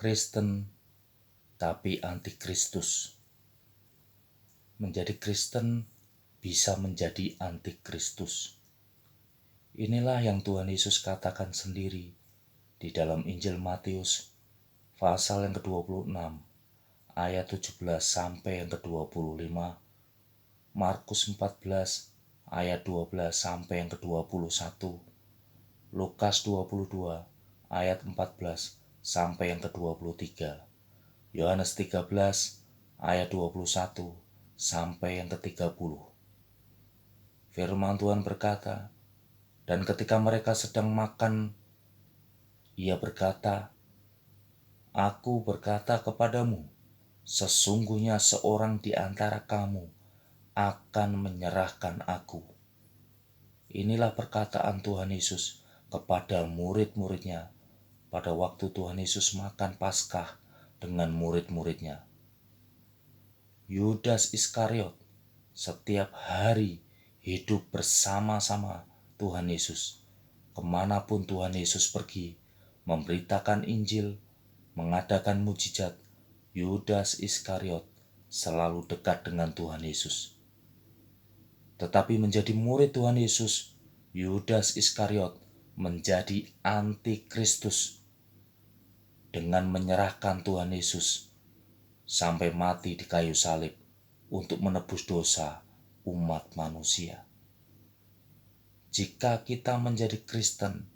Kristen tapi antikristus. Menjadi Kristen bisa menjadi antikristus. Inilah yang Tuhan Yesus katakan sendiri di dalam Injil Matius pasal yang ke-26 ayat 17 sampai yang ke-25, Markus 14 ayat 12 sampai yang ke-21, Lukas 22 ayat 14 sampai yang ke-23, Yohanes 13 ayat 21 sampai yang ke-30. Firman Tuhan berkata, dan ketika mereka sedang makan, ia berkata, Aku berkata kepadamu, sesungguhnya seorang di antara kamu akan menyerahkan aku. Inilah perkataan Tuhan Yesus kepada murid-muridnya pada waktu Tuhan Yesus makan Paskah dengan murid-muridnya. Yudas Iskariot setiap hari hidup bersama-sama Tuhan Yesus. Kemanapun Tuhan Yesus pergi, memberitakan Injil, mengadakan mujizat, Yudas Iskariot selalu dekat dengan Tuhan Yesus. Tetapi menjadi murid Tuhan Yesus, Yudas Iskariot menjadi antikristus dengan menyerahkan Tuhan Yesus sampai mati di kayu salib untuk menebus dosa umat manusia. Jika kita menjadi Kristen,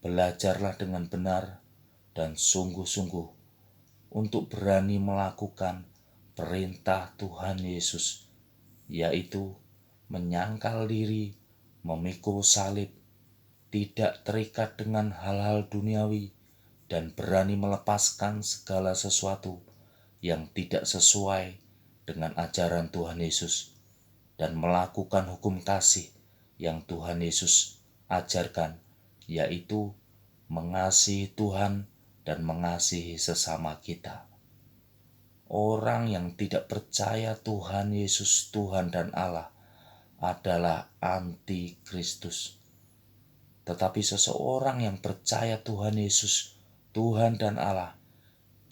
belajarlah dengan benar dan sungguh-sungguh untuk berani melakukan perintah Tuhan Yesus, yaitu menyangkal diri, memikul salib, tidak terikat dengan hal-hal duniawi, dan berani melepaskan segala sesuatu yang tidak sesuai dengan ajaran Tuhan Yesus, dan melakukan hukum kasih yang Tuhan Yesus ajarkan, yaitu mengasihi Tuhan dan mengasihi sesama kita. Orang yang tidak percaya Tuhan Yesus Tuhan dan Allah adalah antikristus. Tetapi seseorang yang percaya Tuhan Yesus Tuhan dan Allah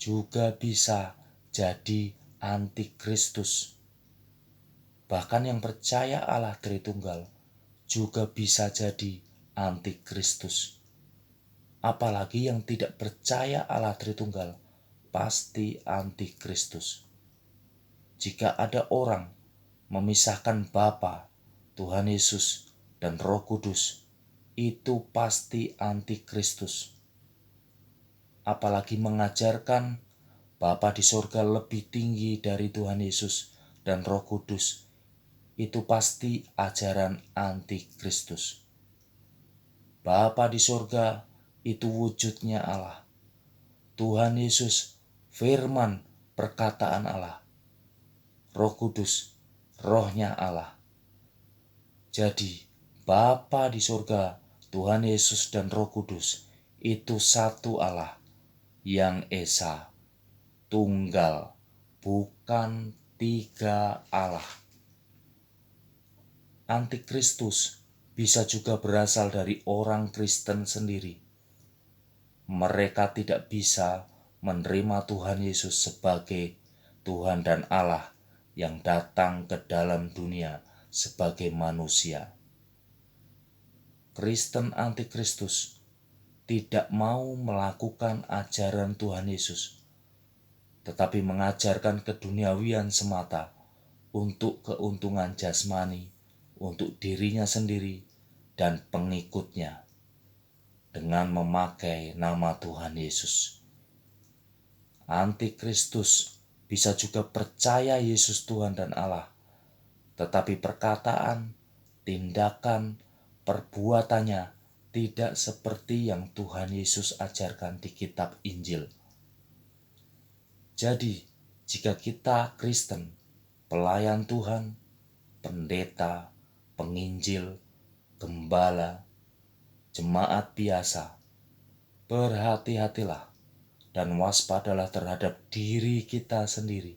juga bisa jadi antikristus. Bahkan yang percaya Allah Tritunggal juga bisa jadi antikristus. Apalagi yang tidak percaya Allah Tritunggal pasti antikristus. Jika ada orang memisahkan Bapa, Tuhan Yesus, dan Roh Kudus, itu pasti antikristus. Apalagi mengajarkan Bapa di surga lebih tinggi dari Tuhan Yesus dan Roh Kudus, itu pasti ajaran antikristus. Bapa di surga itu wujudnya Allah. Tuhan Yesus, firman perkataan Allah. Roh Kudus, rohnya Allah. Jadi, Bapa di surga, Tuhan Yesus dan Roh Kudus itu satu Allah yang esa, tunggal, bukan tiga Allah. Antikristus bisa juga berasal dari orang Kristen sendiri. Mereka tidak bisa menerima Tuhan Yesus sebagai Tuhan dan Allah yang datang ke dalam dunia sebagai manusia. Kristen antikristus tidak mau melakukan ajaran Tuhan Yesus, tetapi mengajarkan keduniawian semata untuk keuntungan jasmani, untuk dirinya sendiri dan pengikutnya dengan memakai nama Tuhan Yesus. Antikristus bisa juga percaya Yesus Tuhan dan Allah, tetapi perkataan, tindakan, perbuatannya tidak seperti yang Tuhan Yesus ajarkan di kitab Injil. Jadi, jika kita Kristen, pelayan Tuhan, pendeta, penginjil, gembala, jemaat biasa, berhati-hatilah dan waspadalah terhadap diri kita sendiri.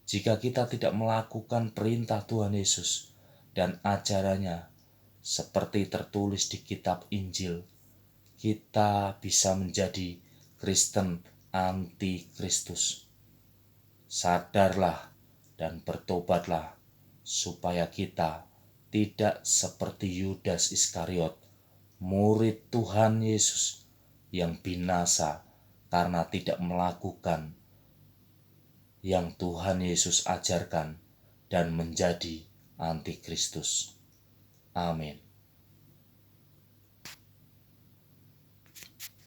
Jika kita tidak melakukan perintah Tuhan Yesus dan ajarannya seperti tertulis di kitab Injil, kita bisa menjadi Kristen antikristus. Sadarlah dan bertobatlah supaya kita tidak seperti Yudas Iskariot, murid Tuhan Yesus yang binasa karena tidak melakukan yang Tuhan Yesus ajarkan dan menjadi antikristus. Amin.